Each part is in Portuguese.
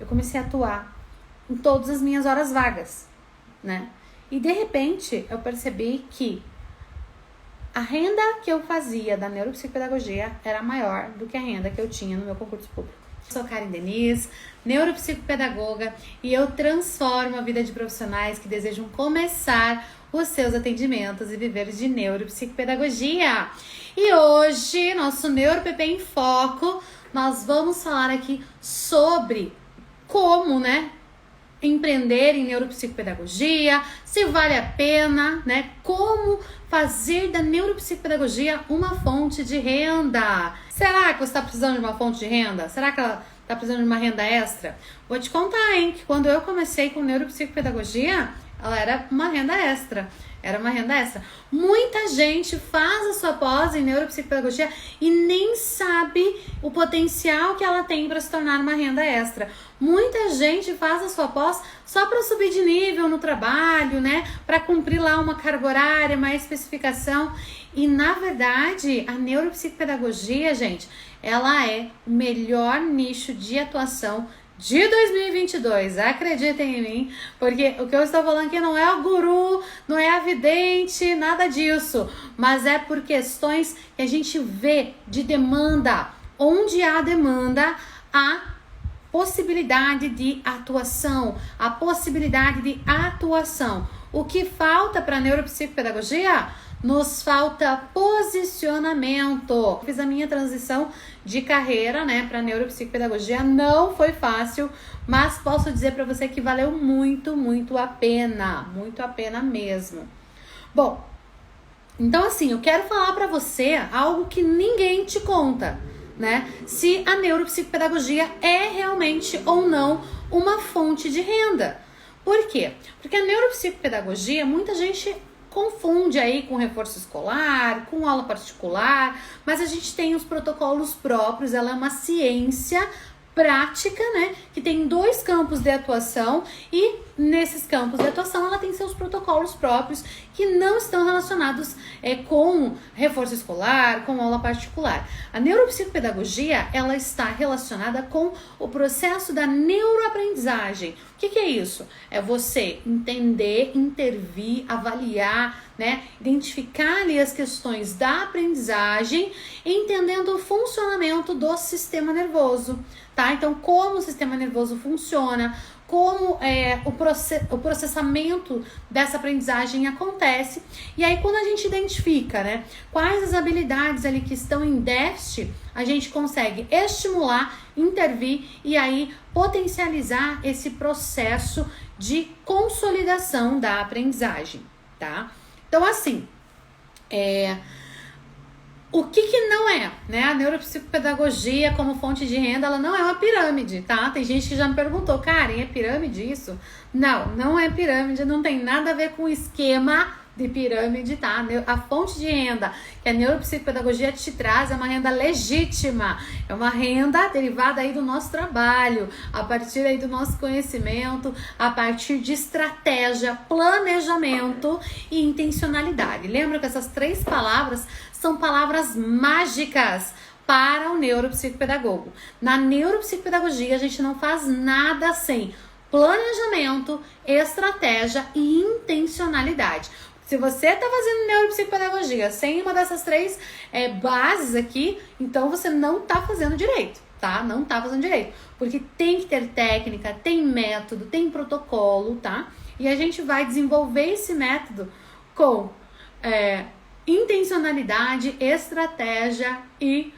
eu comecei a atuar em todas as minhas horas vagas, né? E de repente eu percebi que a renda que eu fazia da neuropsicopedagogia era maior do que a renda que eu tinha no meu concurso público. Eu sou Karen Denise, neuropsicopedagoga, e eu transformo a vida de profissionais que desejam começar os seus atendimentos e viver de neuropsicopedagogia. E hoje, nosso NeuroPP em Foco, nós vamos falar aqui sobre como, empreender em neuropsicopedagogia, se vale a pena, como fazer da neuropsicopedagogia uma fonte de renda. Será que você está precisando de uma fonte de renda? Será que ela está precisando de uma renda extra? Vou te contar, que quando eu comecei com neuropsicopedagogia, ela era uma renda extra. Era uma renda extra. Muita gente faz a sua pós em neuropsicopedagogia e nem sabe o potencial que ela tem para se tornar uma renda extra. Muita gente faz a sua pós só para subir de nível no trabalho, para cumprir lá uma carga horária, uma especificação. E na verdade, a neuropsicopedagogia, gente, ela é o melhor nicho de atuação de 2022, acreditem em mim, porque o que eu estou falando aqui não é o guru, não é a vidente, nada disso, mas é por questões que a gente vê de demanda. Onde há demanda, há possibilidade de atuação, O que falta para a neuropsicopedagogia? Nos falta posicionamento. Fiz a minha transição de carreira, para neuropsicopedagogia. Não foi fácil, mas posso dizer para você que valeu muito, muito a pena. Muito a pena mesmo. Bom, então assim, eu quero falar para você algo que ninguém te conta, Se a neuropsicopedagogia é realmente ou não uma fonte de renda. Por quê? Porque a neuropsicopedagogia, muita gente confunde aí com reforço escolar, com aula particular, mas a gente tem os protocolos próprios, ela é uma ciência prática, que tem 2 campos de atuação e nesses campos de atuação ela tem seus protocolos próprios que não estão relacionados com reforço escolar, com aula particular. A neuropsicopedagogia, ela está relacionada com o processo da neuroaprendizagem. O que é isso? É você entender, intervir, avaliar, identificar ali as questões da aprendizagem, entendendo o funcionamento do sistema nervoso, tá? Então, como o sistema nervoso funciona, como o processamento dessa aprendizagem acontece. E aí, quando a gente identifica, quais as habilidades ali que estão em déficit, a gente consegue estimular, intervir e aí potencializar esse processo de consolidação da aprendizagem, tá? Então, assim, o que não é, A neuropsicopedagogia como fonte de renda, ela não é uma pirâmide, tá? Tem gente que já me perguntou, Karen, é pirâmide isso? Não, não é pirâmide, não tem nada a ver com esquema de pirâmide, tá? A fonte de renda que a neuropsicopedagogia te traz é uma renda legítima, é uma renda derivada aí do nosso trabalho, a partir aí do nosso conhecimento, a partir de estratégia, planejamento e intencionalidade. Lembra que essas 3 palavras são palavras mágicas para o neuropsicopedagogo. Na neuropsicopedagogia a gente não faz nada sem planejamento, estratégia e intencionalidade. Se você está fazendo neuropsicopedagogia sem uma dessas 3 bases aqui, então você não está fazendo direito, tá? Não está fazendo direito. Porque tem que ter técnica, tem método, tem protocolo, tá? E a gente vai desenvolver esse método com intencionalidade, estratégia e...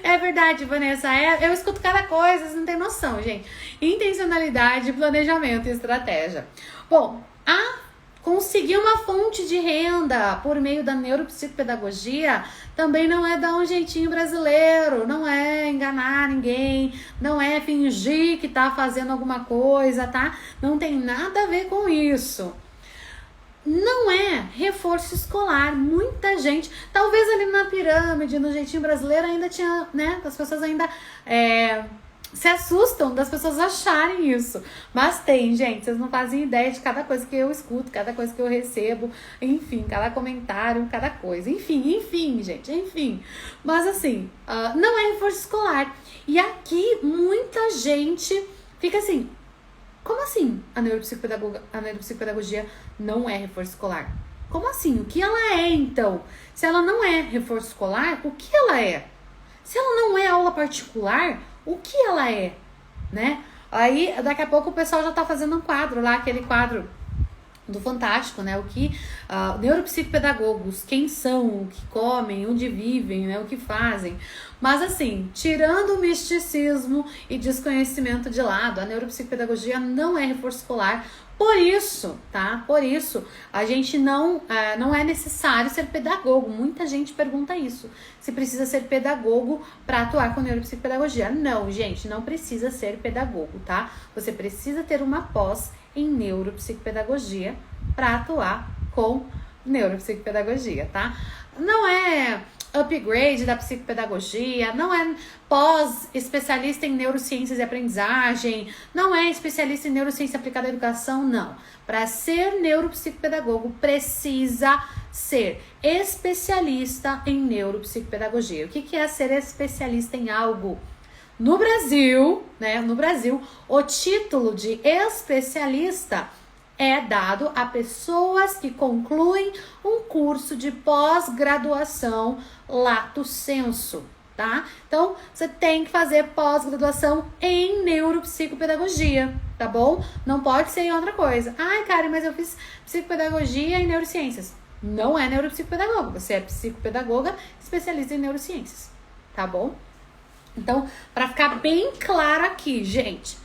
É verdade, Vanessa, eu escuto cada coisa, vocês não tem noção, gente. Intencionalidade, planejamento e estratégia. Bom, conseguir uma fonte de renda por meio da neuropsicopedagogia também não é dar um jeitinho brasileiro, não é enganar ninguém, não é fingir que tá fazendo alguma coisa, tá? Não tem nada a ver com isso. Não é reforço escolar. Muita gente, talvez ali na pirâmide, no jeitinho brasileiro, ainda tinha, as pessoas ainda se assustam das pessoas acharem isso. Mas tem, gente, vocês não fazem ideia de cada coisa que eu escuto, cada coisa que eu recebo, enfim, cada comentário, cada coisa. Enfim, gente, enfim. Mas assim, não é reforço escolar. E aqui muita gente fica assim, como assim a neuropsicopedagogia não é reforço escolar? Como assim? O que ela é, então? Se ela não é reforço escolar, o que ela é? Se ela não é aula particular, o que ela é, né? Aí, daqui a pouco o pessoal já tá fazendo um quadro lá, aquele quadro do Fantástico, né? O que neuropsicopedagogos, quem são, o que comem, onde vivem, né? O que fazem. Mas assim, tirando o misticismo e desconhecimento de lado, a neuropsicopedagogia não é reforço escolar. Por isso, tá? Por isso, a gente não é necessário ser pedagogo. Muita gente pergunta isso. Se precisa ser pedagogo para atuar com neuropsicopedagogia. Não, gente, não precisa ser pedagogo, tá? Você precisa ter uma pós em neuropsicopedagogia para atuar com neuropsicopedagogia, tá? Não é upgrade da psicopedagogia, não é pós-especialista em neurociências e aprendizagem, não é especialista em neurociência aplicada à educação, não. Para ser neuropsicopedagogo, precisa ser especialista em neuropsicopedagogia. O que é ser especialista em algo? No Brasil, né? No Brasil, o título de especialista é dado a pessoas que concluem um curso de pós-graduação lato sensu, tá? Então, você tem que fazer pós-graduação em neuropsicopedagogia, tá bom? Não pode ser em outra coisa. Ai, cara, mas eu fiz psicopedagogia e neurociências. Não é neuropsicopedagoga, você é psicopedagoga especialista em neurociências, tá bom? Então, para ficar bem claro aqui, gente,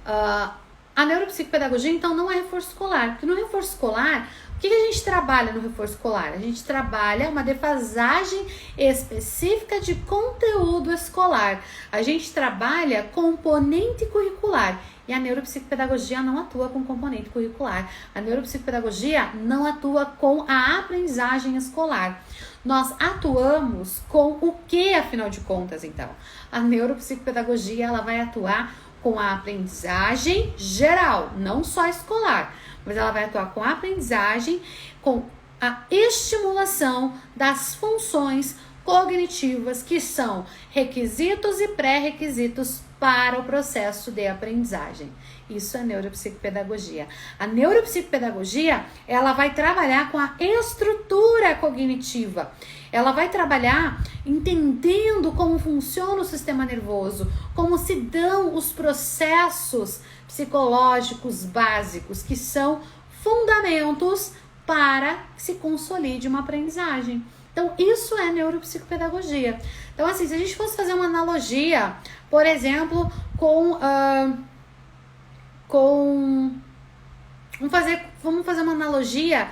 a neuropsicopedagogia, então, não é reforço escolar. Porque no reforço escolar, o que a gente trabalha no reforço escolar? A gente trabalha uma defasagem específica de conteúdo escolar. A gente trabalha componente curricular. E a neuropsicopedagogia não atua com componente curricular. A neuropsicopedagogia não atua com a aprendizagem escolar. Nós atuamos com o que, afinal de contas, então? A neuropsicopedagogia, ela vai atuar com a aprendizagem geral, não só escolar, mas ela vai atuar com a aprendizagem, com a estimulação das funções cognitivas, que são requisitos e pré-requisitos para o processo de aprendizagem. Isso é neuropsicopedagogia. A neuropsicopedagogia, ela vai trabalhar com a estrutura cognitiva. Ela vai trabalhar entendendo como funciona o sistema nervoso, como se dão os processos psicológicos básicos, que são fundamentos para que se consolide uma aprendizagem. Então, isso é neuropsicopedagogia. Então, assim, se a gente fosse fazer uma analogia, por exemplo, vamos fazer uma analogia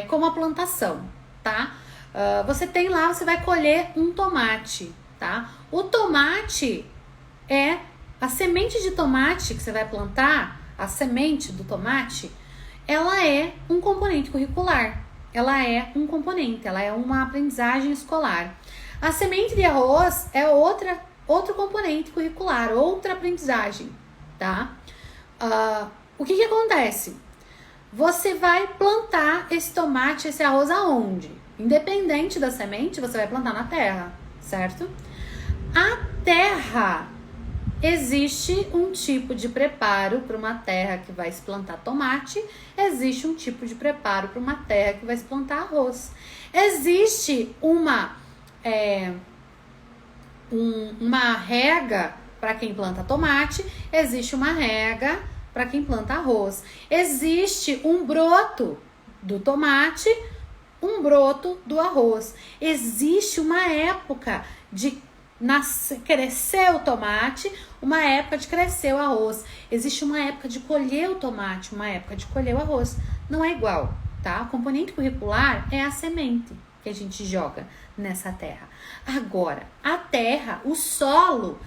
com uma plantação, tá? Você tem lá, você vai colher um tomate, tá? O tomate é a semente de tomate que você vai plantar, a semente do tomate, ela é um componente curricular. Ela é um componente, ela é uma aprendizagem escolar. A semente de arroz é outro componente curricular, outra aprendizagem, tá? O que acontece? Você vai plantar esse tomate, esse arroz aonde? Independente da semente, você vai plantar na terra, certo? A terra, existe um tipo de preparo para uma terra que vai se plantar tomate, existe um tipo de preparo para uma terra que vai se plantar arroz. Existe uma rega para quem planta tomate, existe uma rega para quem planta arroz. Existe um broto do tomate, um broto do arroz. Existe uma época de crescer o tomate, uma época de crescer o arroz. Existe uma época de colher o tomate, uma época de colher o arroz. Não é igual, tá? O componente curricular é a semente que a gente joga nessa terra. Agora, a terra, o solo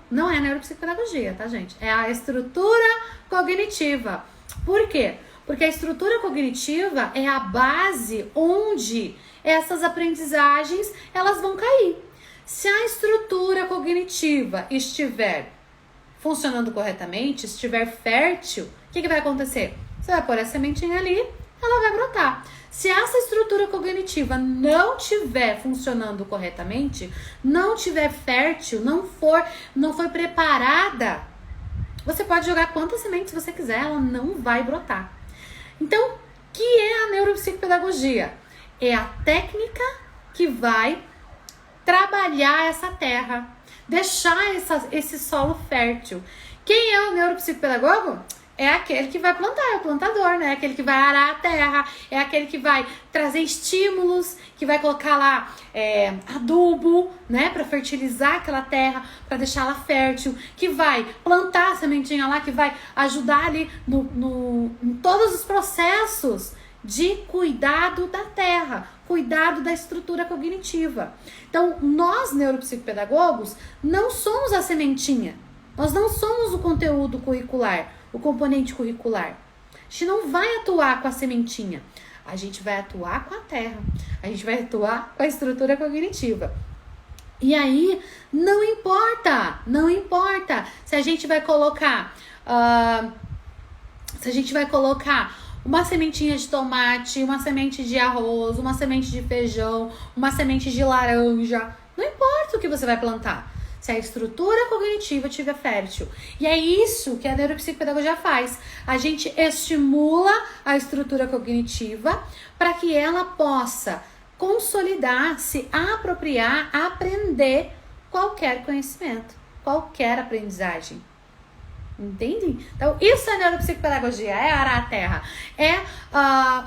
não é neuropsicopedagogia, tá, gente? É a estrutura cognitiva. Por quê? Porque a estrutura cognitiva é a base onde essas aprendizagens, elas vão cair. Se a estrutura cognitiva estiver funcionando corretamente, estiver fértil, o que vai acontecer? Você vai pôr a sementinha ali, ela vai brotar. Se essa estrutura cognitiva não estiver funcionando corretamente, não estiver fértil, não for preparada, você pode jogar quantas sementes você quiser, ela não vai brotar. Então, o que é a neuropsicopedagogia? É a técnica que vai trabalhar essa terra, deixar esse solo fértil. Quem é o neuropsicopedagogo? É aquele que vai plantar, é o plantador, né? É aquele que vai arar a terra, é aquele que vai trazer estímulos, que vai colocar lá adubo, né? Para fertilizar aquela terra, para deixá-la fértil, que vai plantar a sementinha lá, que vai ajudar ali em todos os processos de cuidado da terra, cuidado da estrutura cognitiva. Então, nós neuropsicopedagogos não somos a sementinha, nós não somos o conteúdo curricular, o componente curricular. A gente não vai atuar com a sementinha, a gente vai atuar com a terra, a gente vai atuar com a estrutura cognitiva. E aí, não importa se a gente vai colocar uma sementinha de tomate, uma semente de arroz, uma semente de feijão, uma semente de laranja. Não importa o que você vai plantar, se a estrutura cognitiva estiver fértil. E é isso que a neuropsicopedagogia faz. A gente estimula a estrutura cognitiva para que ela possa consolidar, se apropriar, aprender qualquer conhecimento, qualquer aprendizagem. Entende? Então, isso é neuropsicopedagogia, é arar a terra.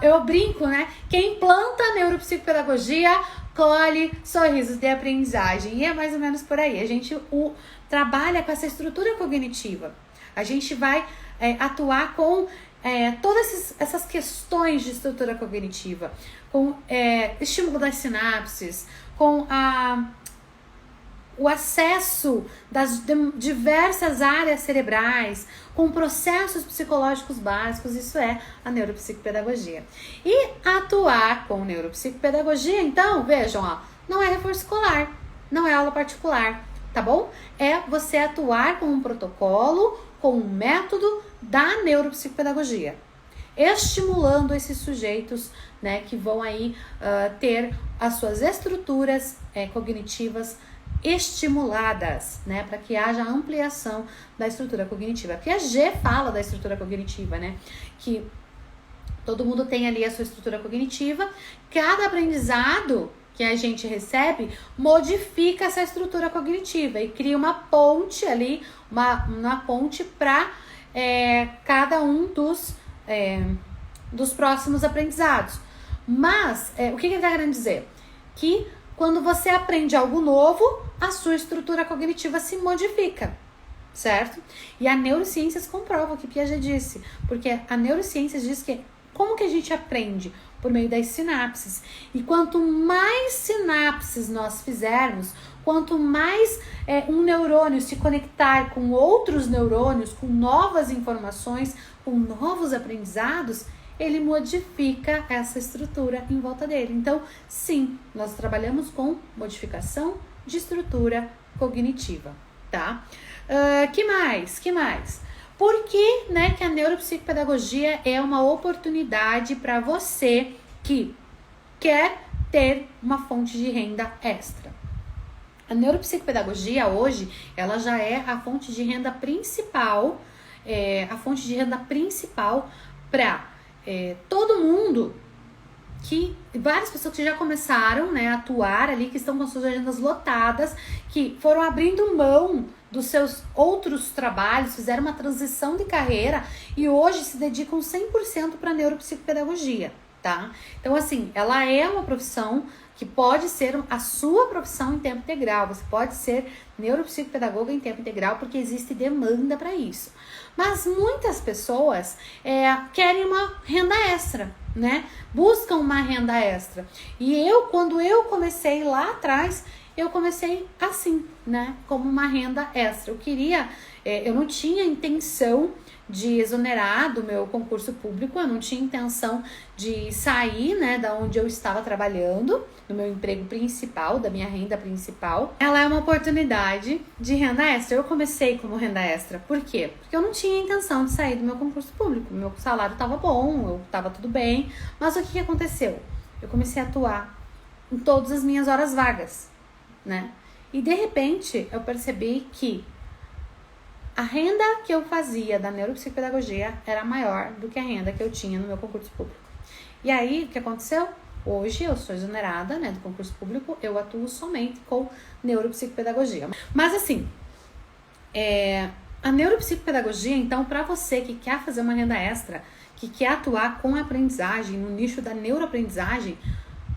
Eu brinco, né? Quem planta neuropsicopedagogia colhe sorrisos de aprendizagem. E é mais ou menos por aí. A gente trabalha com essa estrutura cognitiva. A gente vai atuar com todas essas questões de estrutura cognitiva, com estímulo das sinapses, com o acesso das diversas áreas cerebrais, com processos psicológicos básicos. Isso é a neuropsicopedagogia. E atuar com neuropsicopedagogia, então, vejam, não é reforço escolar, não é aula particular, tá bom? É você atuar com um protocolo, com um método da neuropsicopedagogia, estimulando esses sujeitos, né, que vão aí ter as suas estruturas cognitivas estimuladas, né, para que haja ampliação da estrutura cognitiva. Piaget fala da estrutura cognitiva, né, que todo mundo tem ali a sua estrutura cognitiva, cada aprendizado que a gente recebe modifica essa estrutura cognitiva e cria uma ponte ali, uma ponte para cada um dos próximos aprendizados. Mas, o que ele está querendo dizer? Que quando você aprende algo novo, a sua estrutura cognitiva se modifica, certo? E a neurociências comprova o que Piaget disse, porque a neurociências diz que como que a gente aprende? Por meio das sinapses. E quanto mais sinapses nós fizermos, quanto mais um neurônio se conectar com outros neurônios, com novas informações, com novos aprendizados, ele modifica essa estrutura em volta dele. Então, sim, nós trabalhamos com modificação de estrutura cognitiva, tá? Que mais? Por que, né, que a neuropsicopedagogia é uma oportunidade para você que quer ter uma fonte de renda extra? A neuropsicopedagogia hoje, ela já é a fonte de renda principal, para todo mundo, várias pessoas que já começaram, né, a atuar ali, que estão com suas agendas lotadas, que foram abrindo mão dos seus outros trabalhos, fizeram uma transição de carreira e hoje se dedicam 100% para a neuropsicopedagogia, tá? Então, assim, ela é uma profissão que pode ser a sua profissão em tempo integral. Você pode ser neuropsicopedagoga em tempo integral porque existe demanda para isso. Mas muitas pessoas querem uma renda extra, né? Buscam uma renda extra. E quando eu comecei lá atrás, eu comecei assim, né? Como uma renda extra. Eu não tinha intenção de exonerar do meu concurso público, eu não tinha intenção de sair, né, da onde eu estava trabalhando, do meu emprego principal, da minha renda principal. Ela é uma oportunidade de renda extra. Eu comecei como renda extra. Por quê? Porque eu não tinha intenção de sair do meu concurso público. Meu salário estava bom, eu estava tudo bem. Mas o que aconteceu? Eu comecei a atuar em todas as minhas horas vagas, né? E de repente eu percebi que a renda que eu fazia da neuropsicopedagogia era maior do que a renda que eu tinha no meu concurso público. E aí, o que aconteceu? Hoje eu sou exonerada, né, do concurso público, eu atuo somente com neuropsicopedagogia. Mas assim, a neuropsicopedagogia, então, para você que quer fazer uma renda extra, que quer atuar com a aprendizagem, no nicho da neuroaprendizagem,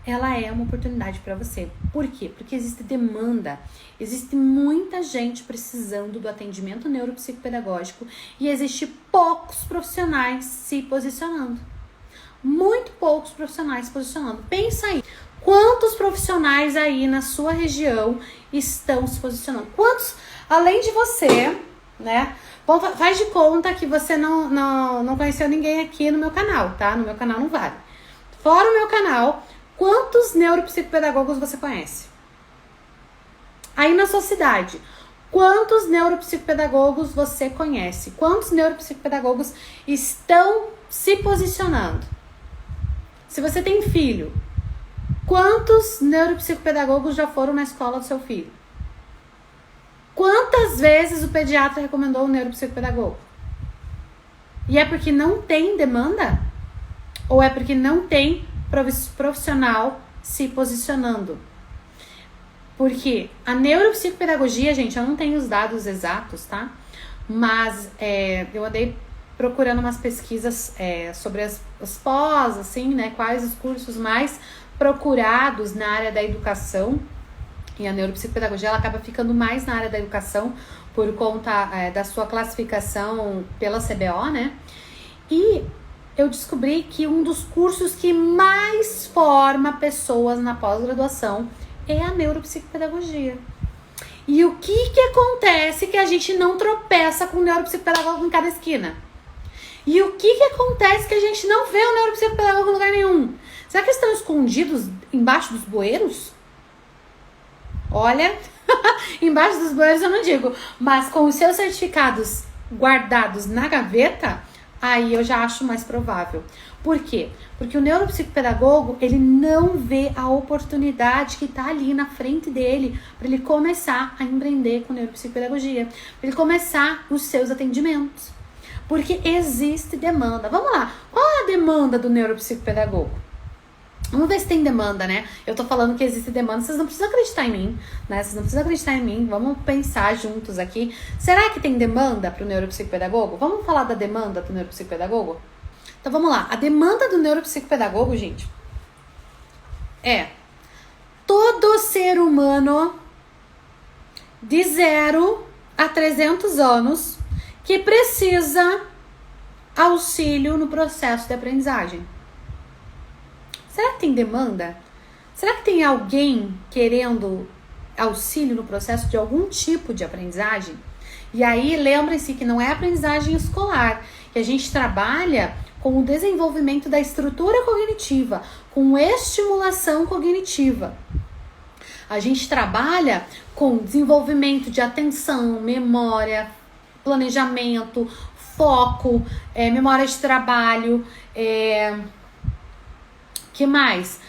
ela é uma oportunidade para você. Por quê? Porque existe demanda, existe muita gente precisando do atendimento neuropsicopedagógico e existe poucos profissionais se posicionando. Muito poucos profissionais se posicionando. Pensa aí, quantos profissionais aí na sua região estão se posicionando? Quantos, além de você, né? Bom, faz de conta que você não conheceu ninguém aqui no meu canal, tá? No meu canal não vale. Fora o meu canal, quantos neuropsicopedagogos você conhece? Aí na sua cidade, quantos neuropsicopedagogos você conhece? Quantos neuropsicopedagogos estão se posicionando? Se você tem filho, quantos neuropsicopedagogos já foram na escola do seu filho? Quantas vezes o pediatra recomendou o neuropsicopedagogo? E é porque não tem demanda? Ou é porque não tem profissional se posicionando? Porque a neuropsicopedagogia, gente, eu não tenho os dados exatos, tá? Mas eu andei procurando umas pesquisas sobre as pós, assim, né? Quais os cursos mais procurados na área da educação. E a neuropsicopedagogia, ela acaba ficando mais na área da educação por conta da sua classificação pela CBO, né? E eu descobri que um dos cursos que mais forma pessoas na pós-graduação é a neuropsicopedagogia. E o que acontece que a gente não tropeça com o neuropsicopedagogo em cada esquina? E o que acontece que a gente não vê o neuropsicopedagogo em lugar nenhum? Será que eles estão escondidos embaixo dos bueiros? Olha, embaixo dos bueiros eu não digo, mas com os seus certificados guardados na gaveta, aí eu já acho mais provável. Por quê? Porque o neuropsicopedagogo, ele não vê a oportunidade que está ali na frente dele para ele começar a empreender com neuropsicopedagogia, para ele começar os seus atendimentos. Porque existe demanda. Vamos lá, qual é a demanda do neuropsicopedagogo? Vamos ver se tem demanda, né? Eu tô falando que existe demanda, vocês não precisam acreditar em mim, né? Vocês não precisam acreditar em mim, vamos pensar juntos aqui. Será que tem demanda pro neuropsicopedagogo? Vamos falar da demanda do neuropsicopedagogo? Então vamos lá, a demanda do neuropsicopedagogo, gente, é todo ser humano de 0 a 300 anos que precisa auxílio no processo de aprendizagem. Será que tem demanda? Será que tem alguém querendo auxílio no processo de algum tipo de aprendizagem? E aí, lembrem-se que não é aprendizagem escolar, que a gente trabalha com o desenvolvimento da estrutura cognitiva, com estimulação cognitiva. A gente trabalha com desenvolvimento de atenção, memória, planejamento, foco, memória de trabalho, que mais?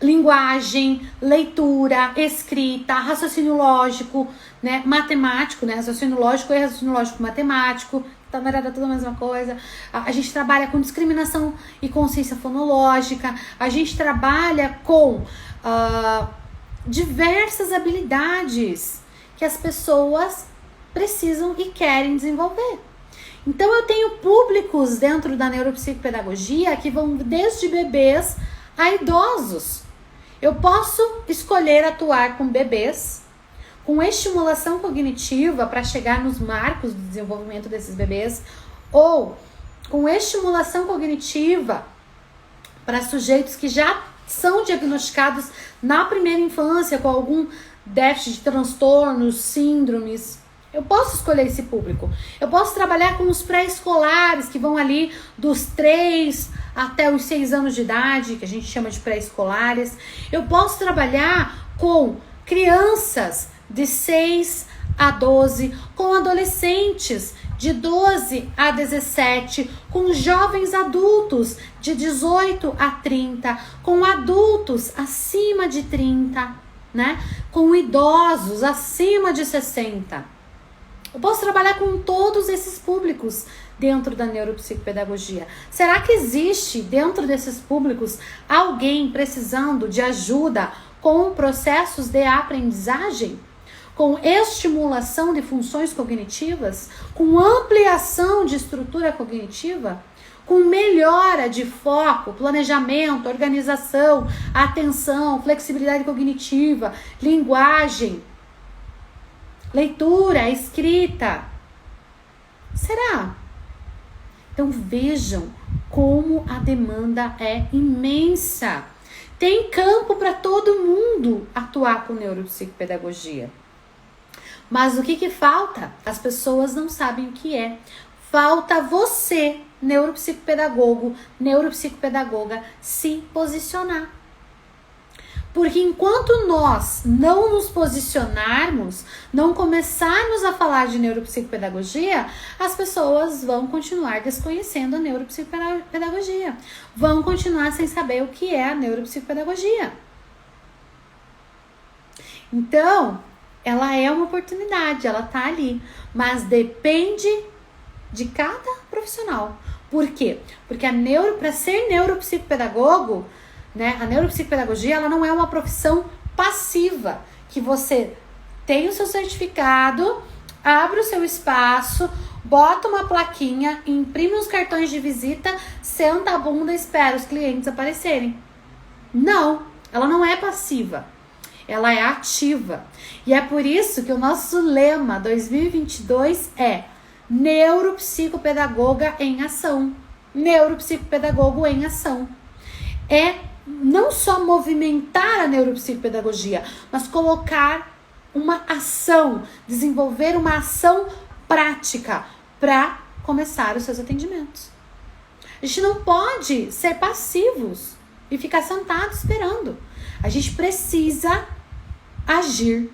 Linguagem, leitura, escrita, raciocínio lógico, né? Matemático, né? Raciocínio lógico e raciocínio lógico matemático, tá, na verdade, tudo a mesma coisa. A gente trabalha com discriminação e consciência fonológica, a gente trabalha com diversas habilidades que as pessoas precisam e querem desenvolver. Então eu tenho públicos dentro da neuropsicopedagogia que vão desde bebês a idosos. Eu posso escolher atuar com bebês, com estimulação cognitiva para chegar nos marcos do desenvolvimento desses bebês, ou com estimulação cognitiva para sujeitos que já são diagnosticados na primeira infância com algum déficit de transtornos, síndromes. Eu posso escolher esse público. Eu posso trabalhar com os pré-escolares, que vão ali dos 3 até os 6 anos de idade, que a gente chama de pré-escolares. Eu posso trabalhar com crianças de 6 a 12, com adolescentes de 12 a 17, com jovens adultos de 18 a 30, com adultos acima de 30, né? Com idosos acima de 60. Eu posso trabalhar com todos esses públicos dentro da neuropsicopedagogia. Será que existe dentro desses públicos alguém precisando de ajuda com processos de aprendizagem? Com estimulação de funções cognitivas? Com ampliação de estrutura cognitiva? Com melhora de foco, planejamento, organização, atenção, flexibilidade cognitiva, linguagem, leitura, escrita? Será? Então vejam como a demanda é imensa. Tem campo para todo mundo atuar com neuropsicopedagogia. Mas o que falta? As pessoas não sabem o que é. Falta você, neuropsicopedagogo, neuropsicopedagoga, se posicionar. Porque enquanto nós não nos posicionarmos, não começarmos a falar de neuropsicopedagogia, as pessoas vão continuar desconhecendo a neuropsicopedagogia. Vão continuar sem saber o que é a neuropsicopedagogia. Então, ela é uma oportunidade, ela tá ali. Mas depende de cada profissional. Por quê? Porque para ser neuropsicopedagogo, né, a neuropsicopedagogia ela não é uma profissão passiva, que você tem o seu certificado, abre o seu espaço, bota uma plaquinha, imprime os cartões de visita, senta a bunda e espera os clientes aparecerem. Não, ela não é passiva, ela é ativa. E é por isso que o nosso lema 2022 é neuropsicopedagoga em ação. Neuropsicopedagogo em ação. É não só movimentar a neuropsicopedagogia, mas colocar uma ação, desenvolver uma ação prática para começar os seus atendimentos. A gente não pode ser passivos e ficar sentado esperando. A gente precisa agir.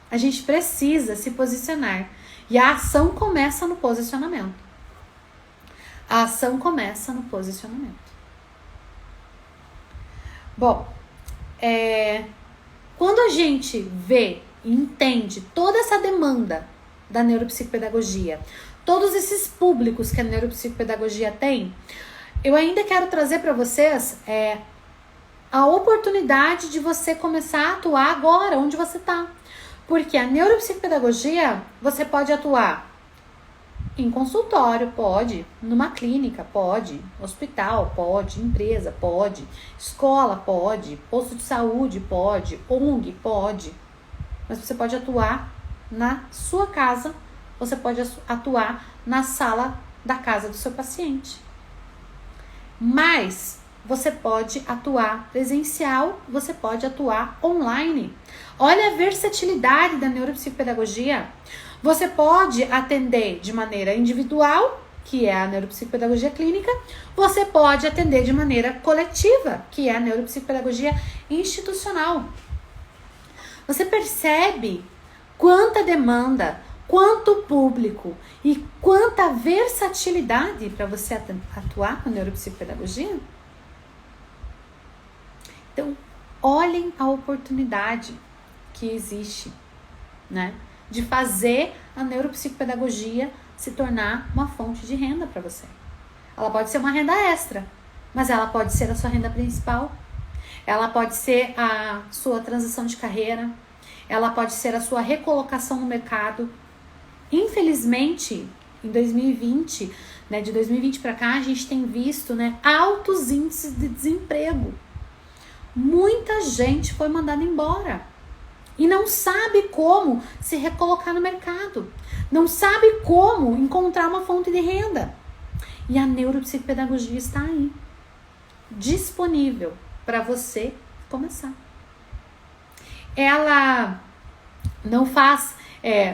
A gente precisa se posicionar. E a ação começa no posicionamento. A ação começa no posicionamento. Bom, quando a gente vê e entende toda essa demanda da neuropsicopedagogia, todos esses públicos que a neuropsicopedagogia tem, eu ainda quero trazer para vocês a oportunidade de você começar a atuar agora, onde você está. Porque a neuropsicopedagogia, você pode atuar em consultório, pode, numa clínica, pode, hospital, pode, empresa, pode, escola, pode, posto de saúde, pode, ONG, pode. Mas você pode atuar na sua casa, você pode atuar na sala da casa do seu paciente. Mas você pode atuar presencial, você pode atuar online. Olha a versatilidade da neuropsicopedagogia. Você pode atender de maneira individual, que é a neuropsicopedagogia clínica. Você pode atender de maneira coletiva, que é a neuropsicopedagogia institucional. Você percebe quanta demanda, quanto público e quanta versatilidade para você atuar com neuropsicopedagogia? Então, olhem a oportunidade que existe, né, de fazer a neuropsicopedagogia se tornar uma fonte de renda para você. Ela pode ser uma renda extra, mas ela pode ser a sua renda principal. Ela pode ser a sua transição de carreira. Ela pode ser a sua recolocação no mercado. Infelizmente, em 2020, né, de 2020 para cá, a gente tem visto, né, altos índices de desemprego. Muita gente foi mandada embora e não sabe como se recolocar no mercado, não sabe como encontrar uma fonte de renda. E a neuropsicopedagogia está aí, disponível para você começar. Ela não faz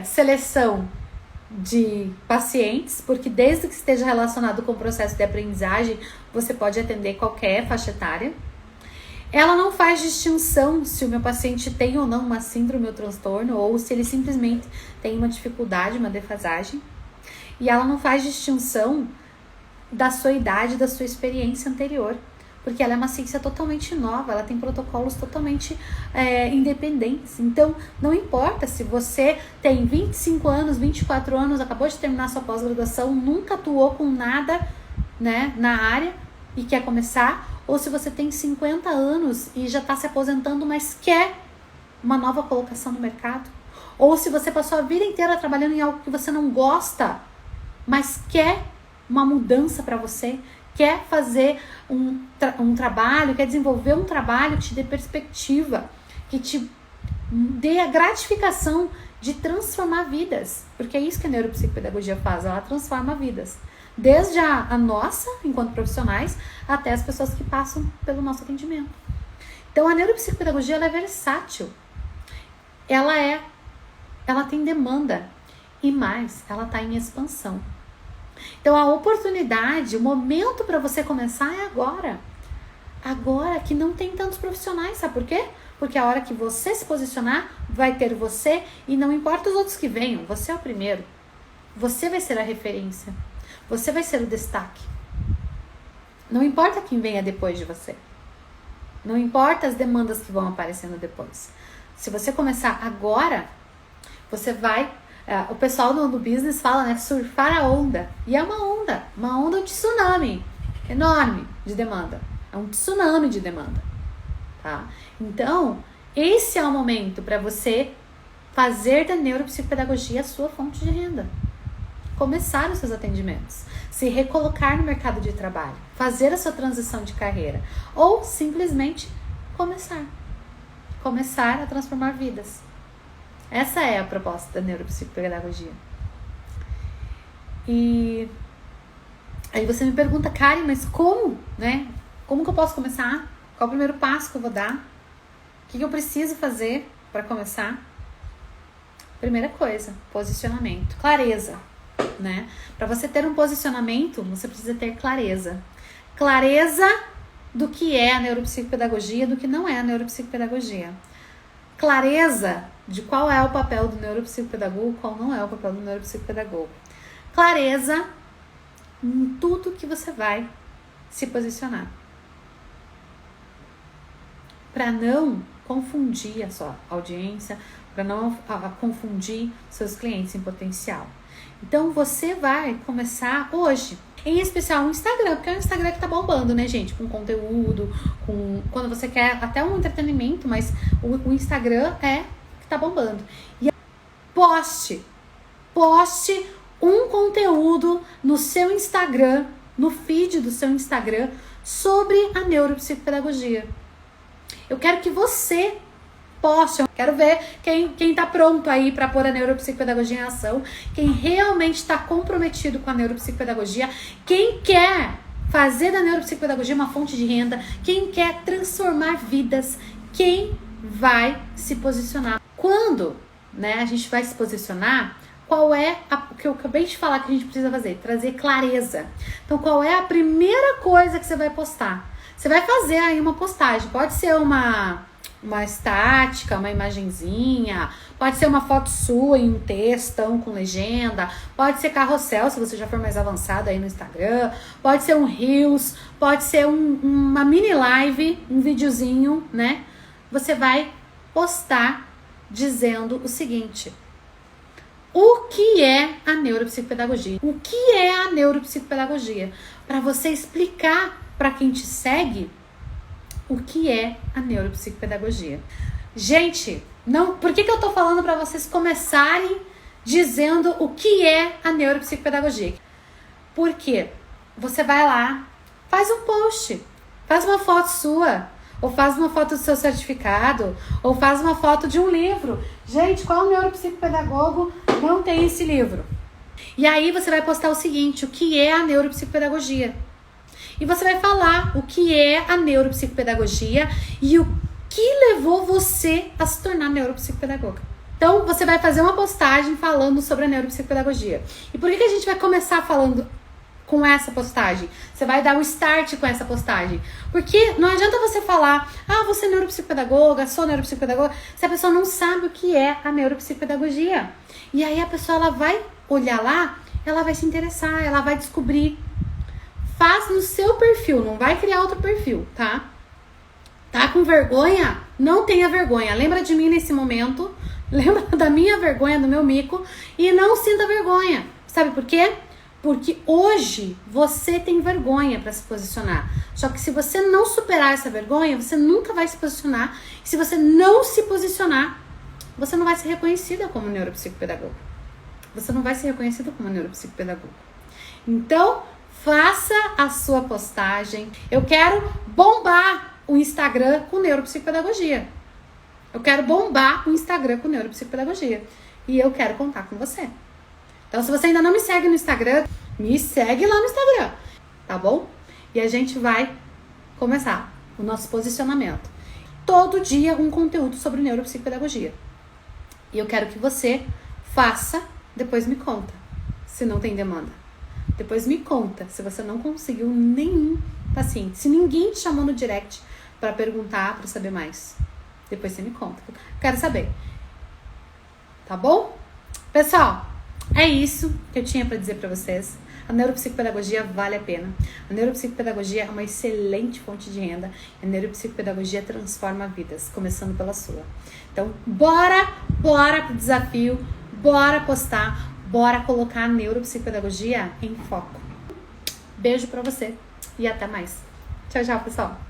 seleção de pacientes, porque desde que esteja relacionado com o processo de aprendizagem, você pode atender qualquer faixa etária. Ela não faz distinção se o meu paciente tem ou não uma síndrome ou transtorno, ou se ele simplesmente tem uma dificuldade, uma defasagem. E ela não faz distinção da sua idade, da sua experiência anterior, porque ela é uma ciência totalmente nova, ela tem protocolos totalmente independentes. Então, não importa se você tem 25 anos, 24 anos, acabou de terminar sua pós-graduação, nunca atuou com nada, né, na área e quer começar, ou se você tem 50 anos e já está se aposentando, mas quer uma nova colocação no mercado, ou se você passou a vida inteira trabalhando em algo que você não gosta, mas quer uma mudança para você, quer fazer um trabalho, quer desenvolver um trabalho que te dê perspectiva, que te dê a gratificação de transformar vidas, porque é isso que a neuropsicopedagogia faz, ela transforma vidas, desde a nossa, enquanto profissionais, até as pessoas que passam pelo nosso atendimento. Então a neuropsicopedagogia, ela é versátil, ela tem demanda, e mais, ela está em expansão. Então a oportunidade, o momento para você começar é agora. Agora que não tem tantos profissionais, sabe por quê? Porque a hora que você se posicionar, vai ter você e não importa os outros que venham, você é o primeiro. Você vai ser a referência. Você vai ser o destaque. Não importa quem venha depois de você. Não importa as demandas que vão aparecendo depois. Se você começar agora, você vai... o pessoal no business fala, né, surfar a onda. E é uma onda de tsunami enorme de demanda. É um tsunami de demanda, tá? Então, esse é o momento para você fazer da neuropsicopedagogia a sua fonte de renda. Começar os seus atendimentos, se recolocar no mercado de trabalho, fazer a sua transição de carreira, ou simplesmente começar a transformar vidas. Essa é a proposta da neuropsicopedagogia. E aí você me pergunta, Karen, mas como, né? Como que eu posso começar? Qual o primeiro passo que eu vou dar? O que eu preciso fazer para começar? Primeira coisa, posicionamento, clareza, né? Para você ter um posicionamento, você precisa ter clareza. Clareza do que é a neuropsicopedagogia, do que não é a neuropsicopedagogia. Clareza de qual é o papel do neuropsicopedagogo, qual não é o papel do neuropsicopedagogo. Clareza em tudo que você vai se posicionar. Para não confundir a sua audiência, para não confundir seus clientes em potencial. Então você vai começar hoje, em especial o Instagram, porque é o Instagram que tá bombando, né, gente? Com conteúdo, quando você quer até um entretenimento, mas o Instagram é que tá bombando. E poste um conteúdo no seu Instagram, no feed do seu Instagram, sobre a neuropsicopedagogia. Eu quero que você poste, eu quero ver quem tá pronto aí para pôr a neuropsicopedagogia em ação, quem realmente está comprometido com a neuropsicopedagogia, quem quer fazer da neuropsicopedagogia uma fonte de renda, quem quer transformar vidas, quem vai se posicionar. Quando, né, a gente vai se posicionar, qual é o que eu acabei de falar que a gente precisa fazer? Trazer clareza. Então, qual é a primeira coisa que você vai postar? Você vai fazer aí uma postagem, pode ser uma estática, uma imagenzinha, pode ser uma foto sua em um textão com legenda, pode ser carrossel se você já for mais avançado aí no Instagram, pode ser um Reels, pode ser uma mini live, um videozinho, né? Você vai postar dizendo o seguinte: o que é a neuropsicopedagogia? O que é a neuropsicopedagogia? Para você explicar para quem te segue o que é a neuropsicopedagogia. Gente, não, por que eu tô falando para vocês começarem dizendo o que é a neuropsicopedagogia? Porque você vai lá, faz um post, faz uma foto sua, ou faz uma foto do seu certificado, ou faz uma foto de um livro. Gente, qual neuropsicopedagogo não tem esse livro? E aí você vai postar o seguinte: o que é a neuropsicopedagogia? E você vai falar o que é a neuropsicopedagogia e o que levou você a se tornar neuropsicopedagoga. Então, você vai fazer uma postagem falando sobre a neuropsicopedagogia. E por que a gente vai começar falando com essa postagem? Você vai dar o start com essa postagem. Porque não adianta você falar, você é neuropsicopedagoga, sou neuropsicopedagoga, se a pessoa não sabe o que é a neuropsicopedagogia. E aí a pessoa ela vai olhar lá, ela vai se interessar, ela vai descobrir. Faz no seu perfil, não vai criar outro perfil, tá? Tá com vergonha? Não tenha vergonha. Lembra de mim nesse momento, lembra da minha vergonha, do meu mico, e não sinta vergonha. Sabe por quê? Porque hoje você tem vergonha para se posicionar. Só que se você não superar essa vergonha, você nunca vai se posicionar. E se você não se posicionar, você não vai ser reconhecida como neuropsicopedagoga. Você não vai ser reconhecida como neuropsicopedagoga. Então, faça a sua postagem. Eu quero bombar o Instagram com neuropsicopedagogia. Eu quero bombar o Instagram com neuropsicopedagogia. E eu quero contar com você. Então, se você ainda não me segue no Instagram, me segue lá no Instagram, tá bom? E a gente vai começar o nosso posicionamento. Todo dia um conteúdo sobre neuropsicopedagogia. E eu quero que você faça, depois me conta, se não tem demanda. Depois me conta se você não conseguiu nenhum paciente, se ninguém te chamou no direct para perguntar, para saber mais. Depois você me conta. Quero saber. Tá bom? Pessoal, é isso que eu tinha para dizer para vocês. A neuropsicopedagogia vale a pena. A neuropsicopedagogia é uma excelente fonte de renda. A neuropsicopedagogia transforma vidas, começando pela sua. Então, bora pro desafio, bora postar, bora colocar a neuropsicopedagogia em foco. Beijo para você e até mais. Tchau, tchau, pessoal.